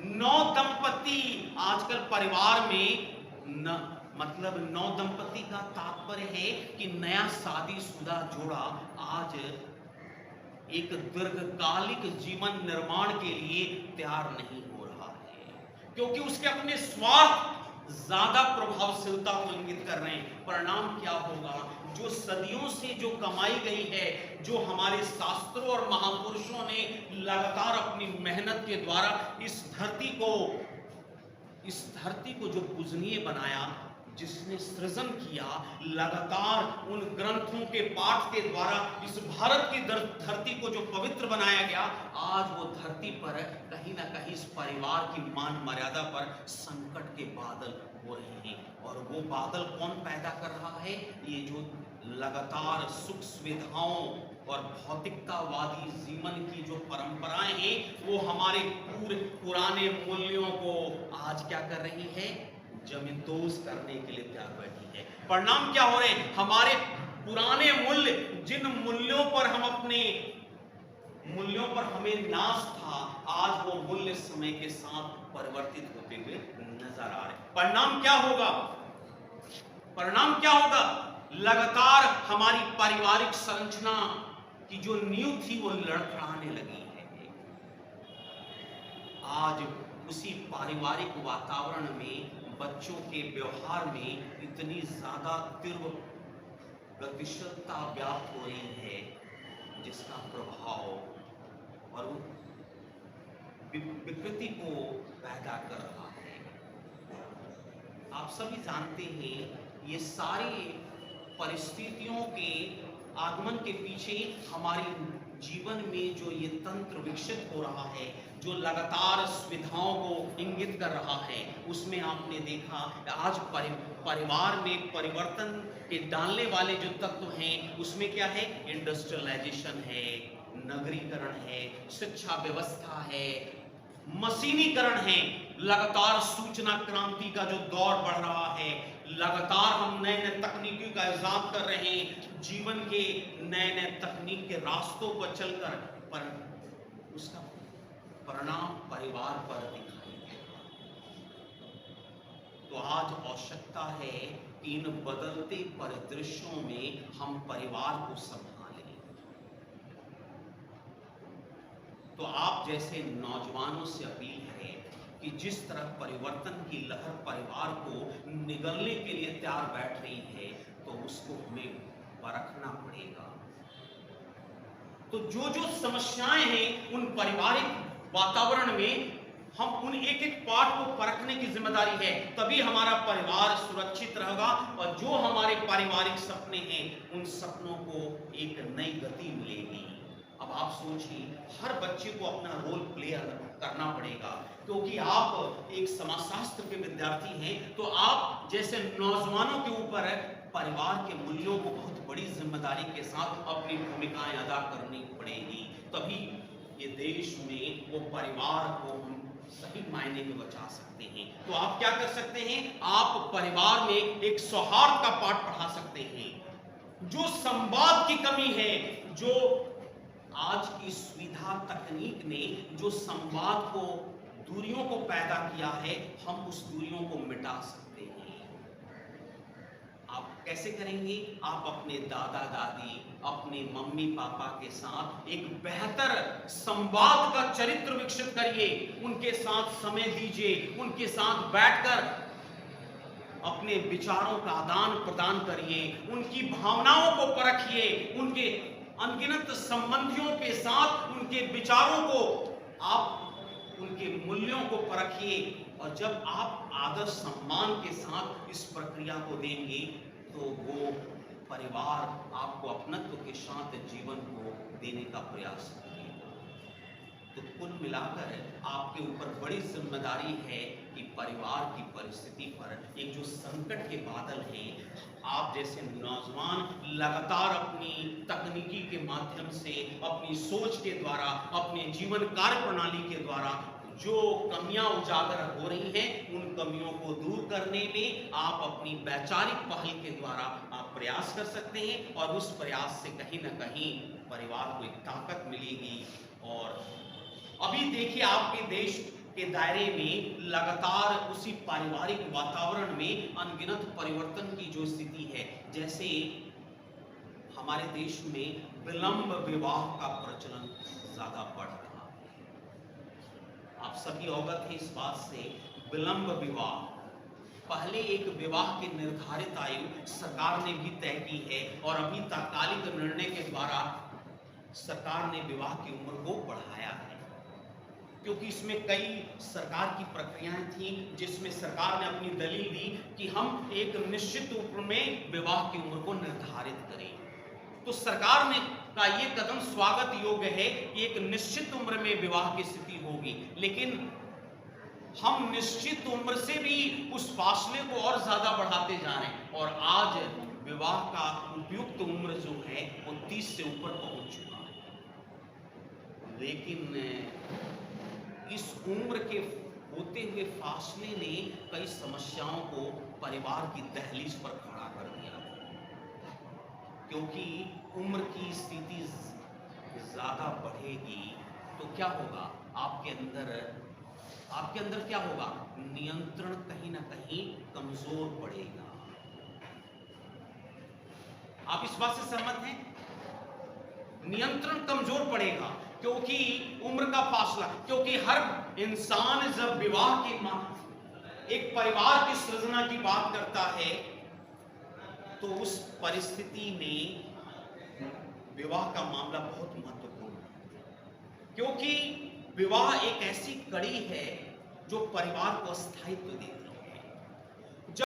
नौ दंपति आजकल परिवार में न, मतलब नौ दंपति का तात्पर्य है कि नया शादीशुदा जोड़ा आज एक दीर्घकालिक जीवन निर्माण के लिए तैयार नहीं हो रहा है, क्योंकि उसके अपने स्वार्थ ज्यादा प्रभावशीलता को इंगित कर रहे हैं। परिणाम क्या होगा? जो सदियों से जो कमाई गई है, जो हमारे शास्त्रों और महापुरुषों ने लगातार अपनी मेहनत के द्वारा इस धरती को जो पूजनीय बनाया, जिसने सृजन किया, लगातार उन ग्रंथों के पाठ के द्वारा इस भारत की धरती को जो पवित्र बनाया गया, आज वो धरती पर कहीं ना कहीं इस परिवार की मान मर्यादा पर संकट के बादल हो रहे हैं। और वो बादल कौन पैदा कर रहा है? ये जो लगातार सुख सुविधाओं और भौतिकतावादी जीवन की जो परंपराएं हैं, वो हमारे पूरे पुराने मूल्यों को आज क्या कर रही है? जमींदोज करने के लिए तैयार बैठी है। परिणाम क्या हो रहे हैं? हमारे पुराने मूल्य, जिन मूल्यों पर हमें नाज था, आज वो मूल्य समय के साथ परिवर्तित होते हुए नजर आ रहे हैं। परिणाम क्या होगा? लगातार हमारी पारिवारिक संरचना की जो नींव थी वो लड़खड़ाने लगी है। आज उसी पारिवारिक वातावरण में बच्चों के व्यवहार में इतनी ज्यादा तीव्र गतिशीलता व्याप्त हो रही है, जिसका प्रभाव और विकृति को पैदा कर रहा है। आप सभी जानते हैं, ये सारी परिस्थितियों के आगमन के पीछे हमारी जीवन में जो ये तंत्र विकसित हो रहा है, जो लगातार सुविधाओं को इंगित कर रहा है, उसमें आपने देखा आज परिवार में परिवर्तन के डालने वाले जो तत्व हैं, उसमें क्या है? इंडस्ट्रियलाइजेशन है, नगरीकरण है, शिक्षा व्यवस्था है, मशीनीकरण है, लगातार सूचना क्रांति का जो दौर बढ़ रहा है, लगातार हम नए नए तकनीकी का इजाफा कर रहे हैं, जीवन के नए नए तकनीक के रास्तों पर चलकर, पर उसका परिणाम परिवार पर दिखाई देगा। तो आज आवश्यकता है कि इन बदलते परिदृश्यों में हम परिवार को संभालें। तो आप जैसे नौजवानों से अपील है कि जिस तरह परिवर्तन की लहर परिवार को निगलने के लिए तैयार बैठ रही है, तो उसको हमें परखना पड़ेगा। तो जो जो समस्याएं हैं उन पारिवारिक वातावरण में, हम उन एक एक पार्ट को परखने की जिम्मेदारी है, तभी हमारा परिवार सुरक्षित रहेगा और जो हमारे पारिवारिक सपने हैं, उन सपनों को एक नई गति मिलेगी। अब आप सोचिए, हर बच्चे को अपना रोल प्ले करना पड़ेगा, क्योंकि आप एक समाजशास्त्र के विद्यार्थी हैं, तो आप जैसे नौजवानों के ऊपर परिवार के मूल्यों को बहुत बड़ी जिम्मेदारी के साथ अपनी भूमिकाएं अदा करनी पड़ेगी। तभी ये देश में वो परिवार को हम सही मायने में बचा सकते हैं। तो आप क्या कर सकते हैं? आप परिवार में एक सौहार्द का पाठ पढ़ा सकते हैं। जो संवाद की कमी है, जो आज की सुविधा तकनीक ने जो संवाद को, दूरियों को पैदा किया है, हम उस दूरियों को मिटा सकते हैं। आप कैसे करेंगे? आप अपने दादा दादी, अपने मम्मी पापा के साथ एक बेहतर संवाद का चरित्र विकसित करिए, उनके साथ समय दीजिए, उनके साथ बैठकर अपने विचारों का आदान प्रदान करिए, उनकी भावनाओं को परखिए, उनके अनगिनत संबंधियों के साथ उनके विचारों को, आप उनके मूल्यों को परखिए। और जब आप आदर सम्मान के साथ इस प्रक्रिया को देंगे, तो वो परिवार आपको अपनत्व के साथ जीवन को देने का प्रयास करेगा। तो कुल मिलाकर आपके ऊपर बड़ी जिम्मेदारी है कि परिवार की परिस्थिति पर एक जो संकट के बादल हैं, आप जैसे नौजवान लगातार अपनी तकनीकी के माध्यम से, अपनी सोच के द्वारा, अपने जीवन कार्य प्रणाली के द्वारा जो कमियां उजागर हो रही हैं, उन कमियों को दूर करने में आप अपनी वैचारिक पहल के द्वारा आप प्रयास कर सकते हैं, और उस प्रयास से कहीं ना कहीं परिवार को एक ताकत मिलेगी। और अभी देखिए, आपके देश के दायरे में लगातार उसी पारिवारिक वातावरण में अनगिनत परिवर्तन की जो स्थिति है, जैसे हमारे देश में विलंब विवाह का प्रचलन ज्यादा बढ़ रहा है। आप सभी अवगत हैं इस बात से। विलंब विवाह, पहले एक विवाह की निर्धारित आयु सरकार ने भी तय की है और अभी तात्कालिक निर्णय के द्वारा सरकार ने विवाह की उम्र को बढ़ाया है, क्योंकि इसमें कई सरकार की प्रक्रियाएं थी जिसमें सरकार ने अपनी दलील दी कि हम एक निश्चित उम्र में विवाह की उम्र को निर्धारित करें। तो सरकार ने का ये कदम स्वागत योग्य है कि एक निश्चित उम्र में विवाह की स्थिति होगी, लेकिन हम निश्चित उम्र से भी उस फासले को और ज्यादा बढ़ाते जा रहे हैं और आज विवाह का उपयुक्त उम्र जो है वो 30 से ऊपर पहुंच चुका है। लेकिन इस उम्र के होते हुए फासले ने कई समस्याओं को परिवार की दहलीज पर खड़ा कर दिया, क्योंकि उम्र की स्थिति ज्यादा बढ़ेगी तो क्या होगा, आपके अंदर क्या होगा, नियंत्रण कहीं ना कहीं कमजोर पड़ेगा। आप इस बात से सहमत हैं? नियंत्रण कमजोर पड़ेगा क्योंकि उम्र का फासला, क्योंकि हर इंसान जब विवाह की एक परिवार की सृजना की बात करता है तो उस परिस्थिति में विवाह का मामला बहुत महत्वपूर्ण है, क्योंकि विवाह एक ऐसी कड़ी है जो परिवार को स्थायित्व देती है।